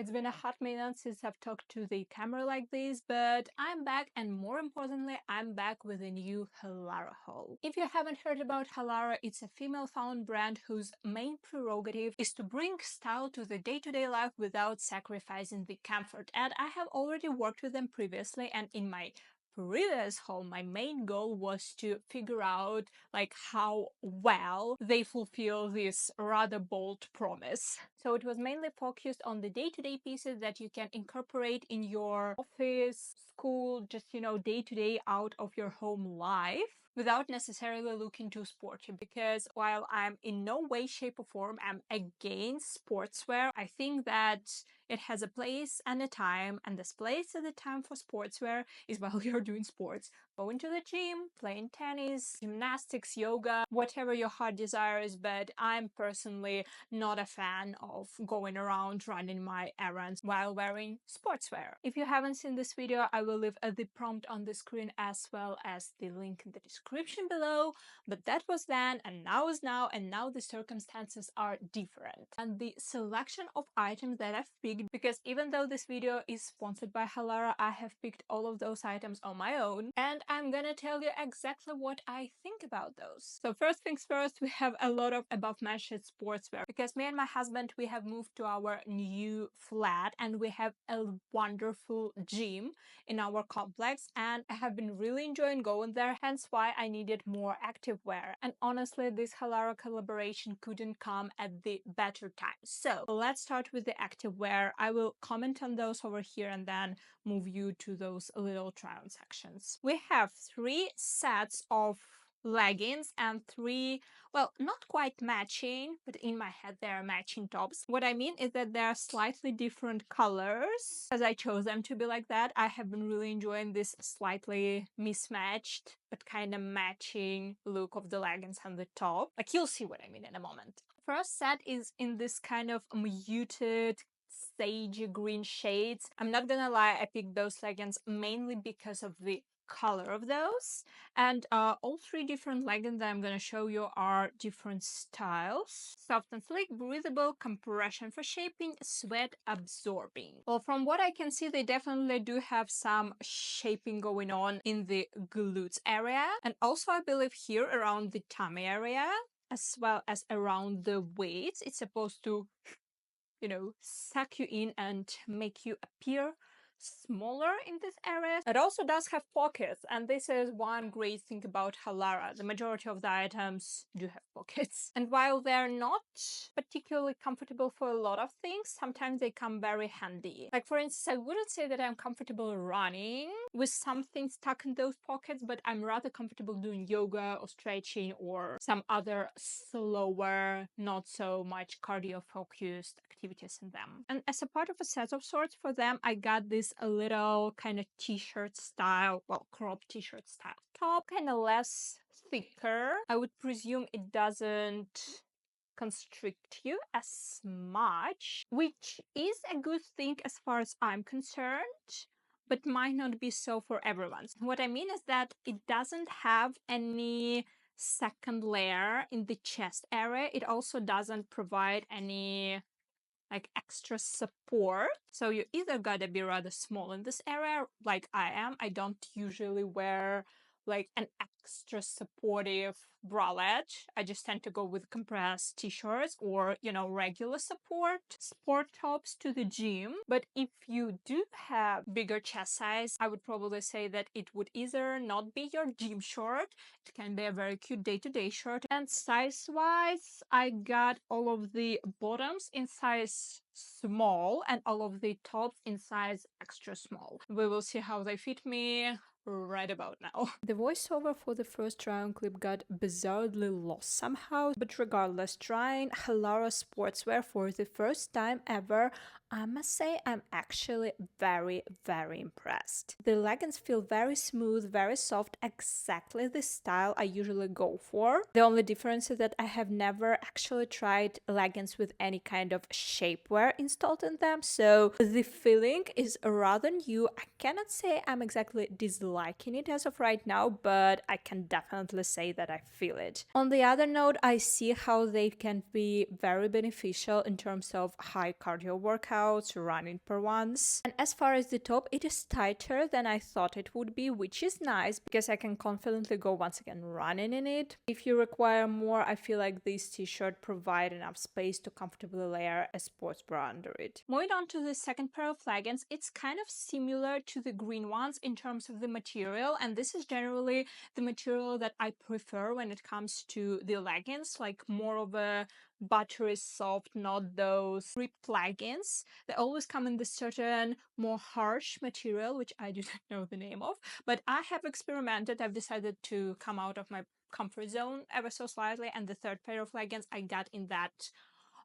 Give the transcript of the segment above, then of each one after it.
It's been a hot minute since I've talked to the camera like this, but I'm back, and more importantly, I'm back with a new Halara haul. If you haven't heard about Halara, it's a female-found brand whose main prerogative is to bring style to the day-to-day life without sacrificing the comfort. And I have already worked with them previously, and in my previous haul, my main goal was to figure out how well they fulfill this rather bold promise. So it was mainly focused on the day-to-day pieces that you can incorporate in your office, school, just day-to-day out of your home life without necessarily looking too sporty, because while I'm in no way, shape or form am against sportswear, I think that it has a place and a time, and this place and the time for sportswear is while you're doing sports. Going to the gym, playing tennis, gymnastics, yoga, whatever your heart desires, but I'm personally not a fan of going around running my errands while wearing sportswear. If you haven't seen this video, I will leave the prompt on the screen as well as the link in the description below. But that was then, and now is now, and now the circumstances are different. And the selection of items that I've picked, because even though this video is sponsored by Halara, I have picked all of those items on my own, and I'm gonna tell you exactly what I think about those. So first things first, we have a lot of above-mentioned sportswear, because me and my husband, we have moved to our new flat, and we have a wonderful gym in our complex, and I have been really enjoying going there, hence why I needed more activewear. And honestly, this Halara collaboration couldn't come at the better time. So let's start with the activewear. I will comment on those over here and then move you to those little try-on sections. We have 3 sets of leggings and 3, well, not quite matching, but in my head they are matching tops. What I mean is that they are slightly different colors, as I chose them to be like that. I have been really enjoying this slightly mismatched but kind of matching look of the leggings and the top. You'll see what I mean in a moment. First set is in this kind of muted sage green shades. I'm not gonna lie, I picked those leggings mainly because of the color of those, and all 3 different leggings that I'm going to show you are different styles: soft and slick, breathable, compression for shaping, sweat absorbing. Well, from what I can see, they definitely do have some shaping going on in the glutes area, and also I believe here around the tummy area, as well as around the waist. It's supposed to suck you in and make you appear smaller in this area. It also does have pockets, and this is one great thing about Halara. The majority of the items do have pockets. And while they're not particularly comfortable for a lot of things, sometimes they come very handy. For instance, I wouldn't say that I'm comfortable running with something stuck in those pockets, but I'm rather comfortable doing yoga or stretching or some other slower, not so much cardio-focused activities in them. And as a part of a set of sorts for them, I got this a little kind of t-shirt style, well, crop t-shirt style top, kind of less thicker. I would presume it doesn't constrict you as much, which is a good thing as far as I'm concerned, but might not be so for everyone. What I mean is that it doesn't have any second layer in the chest area. It also doesn't provide any extra support. So you either gotta be rather small in this area, like I am. I don't usually wear an extra supportive bralette. I just tend to go with compressed t-shirts or, regular sport tops to the gym. But if you do have bigger chest size, I would probably say that it would either not be your gym short, it can be a very cute day-to-day shirt. And size-wise, I got all of the bottoms in size small and all of the tops in size extra small. We will see how they fit me right about now. The voiceover for the first try-on clip got bizarrely lost somehow, but regardless, trying Halara sportswear for the first time ever, I must say I'm actually very, very impressed. The leggings feel very smooth, very soft, exactly the style I usually go for. The only difference is that I have never actually tried leggings with any kind of shapewear installed in them, so the feeling is rather new. I cannot say I'm exactly disliking it as of right now, but I can definitely say that I feel it. On the other note, I see how they can be very beneficial in terms of high cardio workouts workouts, running per once. And as far as the top, it is tighter than I thought it would be, which is nice because I can confidently go once again running in it. If you require more, I feel like this t-shirt provides enough space to comfortably layer a sports bra under it. Moving on to the second pair of leggings, it's kind of similar to the green ones in terms of the material, and this is generally the material that I prefer when it comes to the leggings, like more of a buttery soft, not those ripped leggings. They always come in this certain more harsh material, which I do not know the name of, but I have experimented. I've decided to come out of my comfort zone ever so slightly, and the third pair of leggings I got in that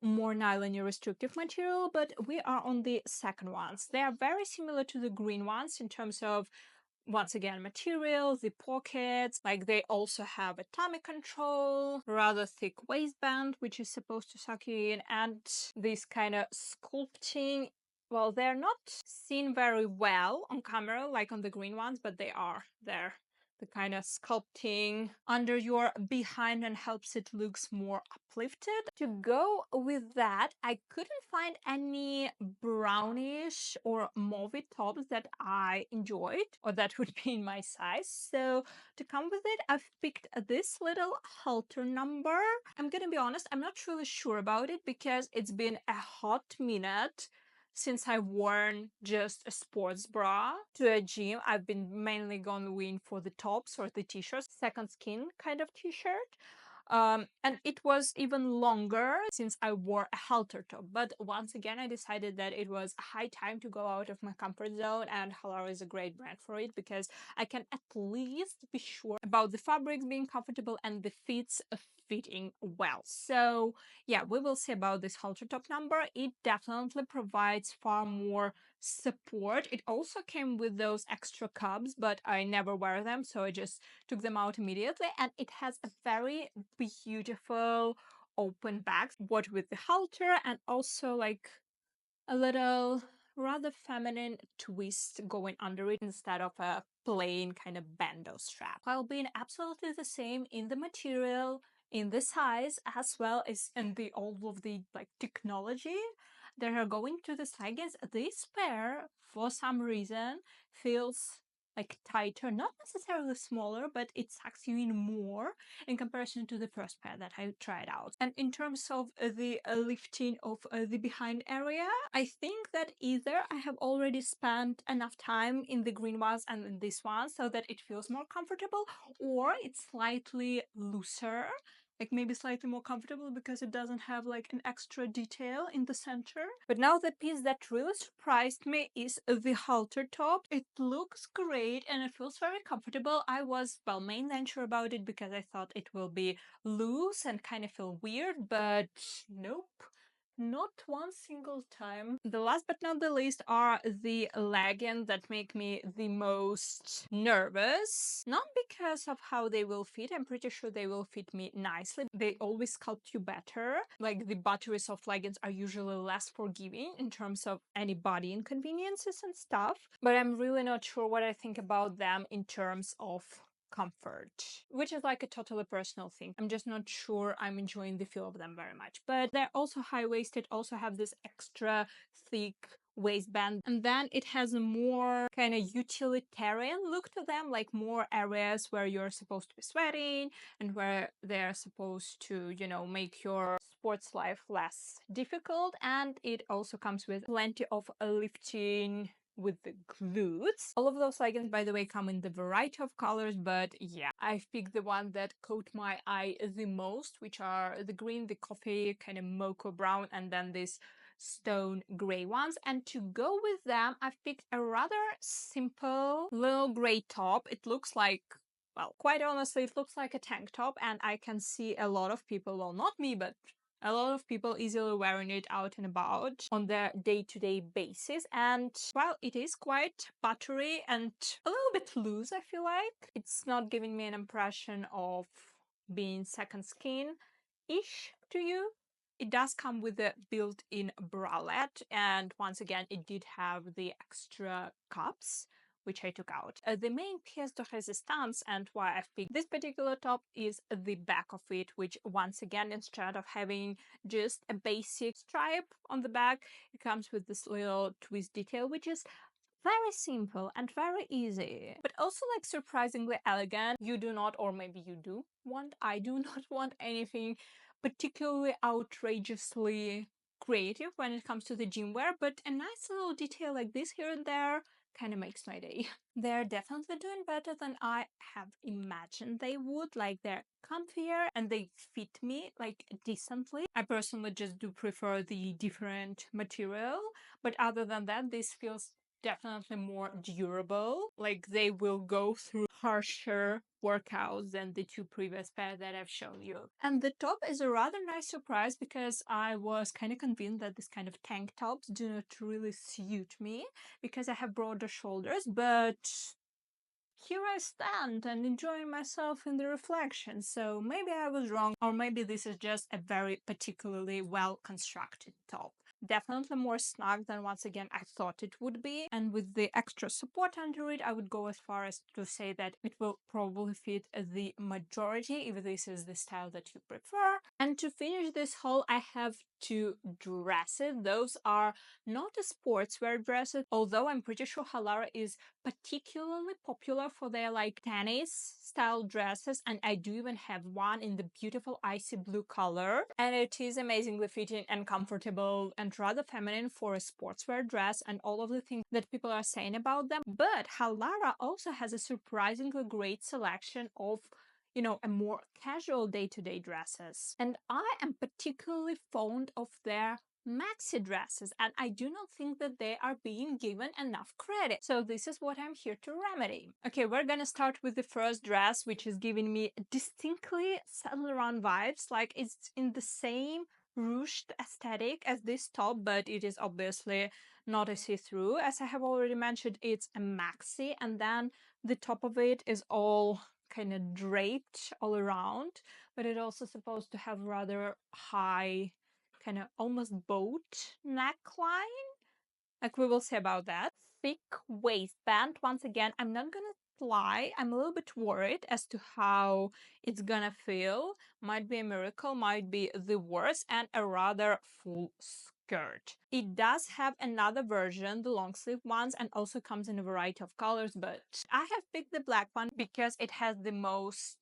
more nylon restrictive material, but we are on the second ones. They are very similar to the green ones in terms of, once again, material, the pockets, like they also have a tummy control, rather thick waistband, which is supposed to suck you in, and this kind of sculpting. Well, they're not seen very well on camera like on the green ones, but they are there. The kind of sculpting under your behind and helps it looks more uplifted. To go with that, I couldn't find any brownish or mauve tops that I enjoyed or that would be in my size. So to come with it, I've picked this little halter number. I'm gonna be honest, I'm not really sure about it because it's been a hot minute since I've worn just a sports bra to a gym. I've been mainly going for the tops or the t-shirts, second skin kind of t-shirt. And it was even longer since I wore a halter top. But once again, I decided that it was high time to go out of my comfort zone, and Halara is a great brand for it because I can at least be sure about the fabrics being comfortable and the fits fitting well. So yeah, we will see about this halter top number. It definitely provides far more support. It also came with those extra cubs, but I never wear them, so I just took them out immediately. And it has a very beautiful open back, what with the halter and also like a little rather feminine twist going under it instead of a plain kind of bandeau strap, while being absolutely the same in the material, in the size, as well as in the all of the like technology that are going to the leggings. This pair, for some reason, feels like tighter, not necessarily smaller, but it sucks you in more in comparison to the first pair that I tried out. And in terms of the lifting of the behind area, I think that either I have already spent enough time in the green ones and in this one so that it feels more comfortable, or it's slightly looser, like maybe slightly more comfortable because it doesn't have like an extra detail in the center. But now the piece that really surprised me is the halter top. It looks great and it feels very comfortable. I was, well, mainly unsure about it because I thought it will be loose and kind of feel weird, but nope. Not one single time. The last but not the least are the leggings that make me the most nervous. Not because of how they will fit, I'm pretty sure they will fit me nicely. They always sculpt you better. Like the buttery soft leggings are usually less forgiving in terms of any body inconveniences and stuff. But I'm really not sure what I think about them in terms of comfort, which is like a totally personal thing. I'm just not sure I'm enjoying the feel of them very much. But they're also high-waisted, also have this extra thick waistband, and then it has a more kind of utilitarian look to them, like more areas where you're supposed to be sweating and where they're supposed to, you know, make your sports life less difficult. And it also comes with plenty of lifting with the glutes. All of those leggings, by the way, come in the variety of colors, but yeah, I've picked the one that caught my eye the most, which are the green, the coffee, kind of mocha brown, and then this stone gray ones. And to go with them, I've picked a rather simple little gray top. It looks like, well, quite honestly, it looks like a tank top, and I can see a lot of people, well, not me, but a lot of people easily wearing it out and about on their day-to-day basis. And while it is quite buttery and a little bit loose, I feel like it's not giving me an impression of being second skin-ish to you. It does come with a built-in bralette, and once again, it did have the extra cups, which I took out. The main pièce de résistance and why I've picked this particular top is the back of it, which once again, instead of having just a basic stripe on the back, it comes with this little twist detail, which is very simple and very easy, but also like surprisingly elegant. You do not, or maybe you do want, I do not want anything particularly outrageously creative when it comes to the gym wear, but a nice little detail like this here and there kind of makes my day. They're definitely doing better than I have imagined they would. Like, they're comfier and they fit me like decently. I personally just do prefer the different material, but other than that, this feels definitely more durable. Like, they will go through harsher workouts than the two previous pairs that I've shown you. And the top is a rather nice surprise because I was kind of convinced that this kind of tank tops do not really suit me because I have broader shoulders, but here I stand and enjoying myself in the reflection. So maybe I was wrong, or maybe this is just a very particularly well constructed top. Definitely more snug than, once again, I thought it would be. And with the extra support under it, I would go as far as to say that it will probably fit the majority if this is the style that you prefer. And to finish this haul, I have two dresses. Those are not a sportswear dresses, although I'm pretty sure Halara is particularly popular for their like tennis style dresses, and I do even have one in the beautiful icy blue color, and it is amazingly fitting and comfortable and rather feminine for a sportswear dress and all of the things that people are saying about them. But Halara also has a surprisingly great selection of, you know, a more casual day-to-day dresses, and I am particularly fond of their maxi dresses, and I do not think that they are being given enough credit. So this is what I'm here to remedy. Okay, we're gonna start with the first dress, which is giving me distinctly Saint Laurent vibes. Like, it's in the same ruched aesthetic as this top, but it is obviously not a see-through. As I have already mentioned, it's a maxi, and then the top of it is all kind of draped all around, but it's also supposed to have rather high, kind of almost boat neckline. Like, we will see about that. Thick waistband. Once again, I'm not gonna lie, I'm a little bit worried as to how it's gonna feel. Might be a miracle, might be the worst, and a rather full skirt. It does have another version, the long sleeve ones, and also comes in a variety of colors, but I have picked the black one because it has the most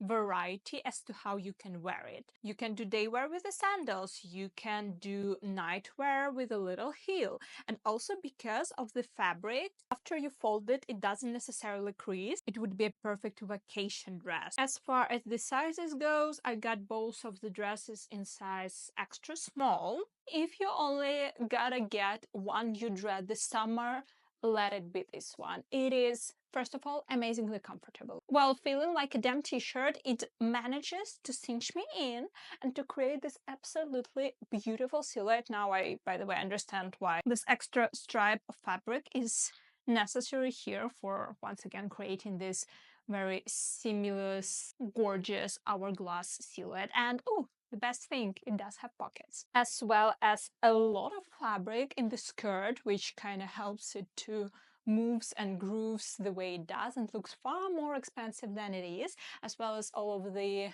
variety as to how you can wear it. You can do day wear with the sandals, you can do night wear with a little heel, and also because of the fabric, after you fold it, it doesn't necessarily crease. It would be a perfect vacation dress. As far as the sizes goes, I got both of the dresses in size extra small. If you only gotta get one you dread this summer, let it be this one. It is, first of all, amazingly comfortable. While feeling like a damn t-shirt, it manages to cinch me in and to create this absolutely beautiful silhouette. Now I, by the way, understand why this extra stripe of fabric is necessary here for, once again, creating this very seamless, gorgeous hourglass silhouette. And oh, the best thing, it does have pockets, as well as a lot of fabric in the skirt, which kind of helps it to moves and grooves the way it does and looks far more expensive than it is, as well as all of the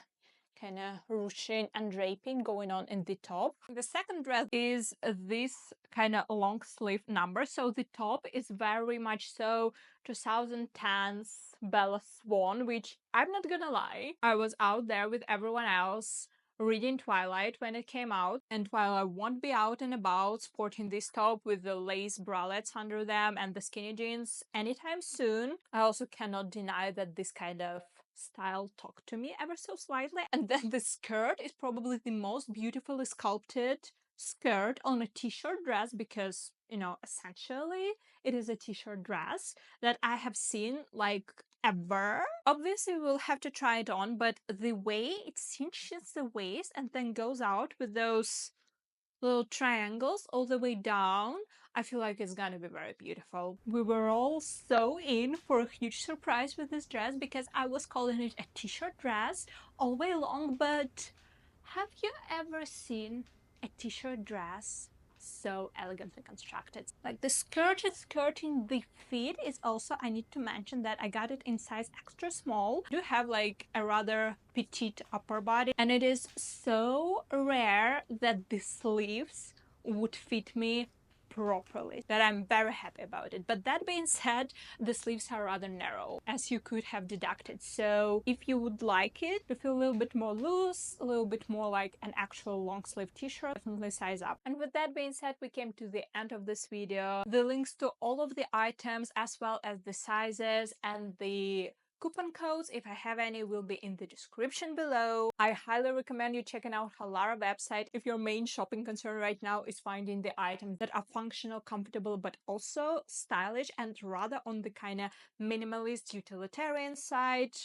kind of ruching and draping going on in the top. The second dress is this kind of long sleeve number. So the top is very much so 2010s Bella Swan, which, I'm not gonna lie, I was out there with everyone else reading Twilight when it came out, and while I won't be out and about sporting this top with the lace bralettes under them and the skinny jeans anytime soon, I also cannot deny that this kind of style talked to me ever so slightly. And then the skirt is probably the most beautifully sculpted skirt on a t-shirt dress, because, you know, essentially it is a t-shirt dress that I have seen like ever. Obviously we'll have to try it on, but the way it cinches the waist and then goes out with those little triangles all the way down, I feel like it's gonna be very beautiful. We were all so in for a huge surprise with this dress because I was calling it a t-shirt dress all way long, but have you ever seen a t-shirt dress so elegantly constructed. Like the skirt is skirting the feet is also, I need to mention that I got it in size extra small. I do have like a rather petite upper body, and it is so rare that the sleeves would fit me properly, that I'm very happy about it. But that being said, the sleeves are rather narrow, as you could have deducted. So if you would like it to feel a little bit more loose, a little bit more like an actual long sleeve t-shirt, definitely size up. And with that being said, we came to the end of this video. The links to all of the items, as well as the sizes and the coupon codes, if I have any, will be in the description below. I highly recommend you checking out Halara website if your main shopping concern right now is finding the items that are functional, comfortable, but also stylish and rather on the kind of minimalist utilitarian side.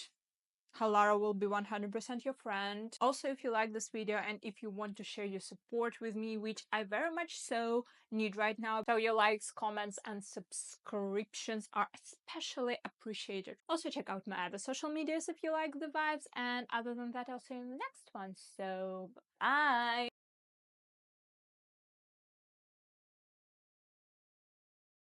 Halara will be 100% your friend. Also, if you like this video and if you want to share your support with me, which I very much so need right now, so your likes, comments, and subscriptions are especially appreciated. Also, check out my other social medias if you like the vibes. And other than that, I'll see you in the next one. So, bye!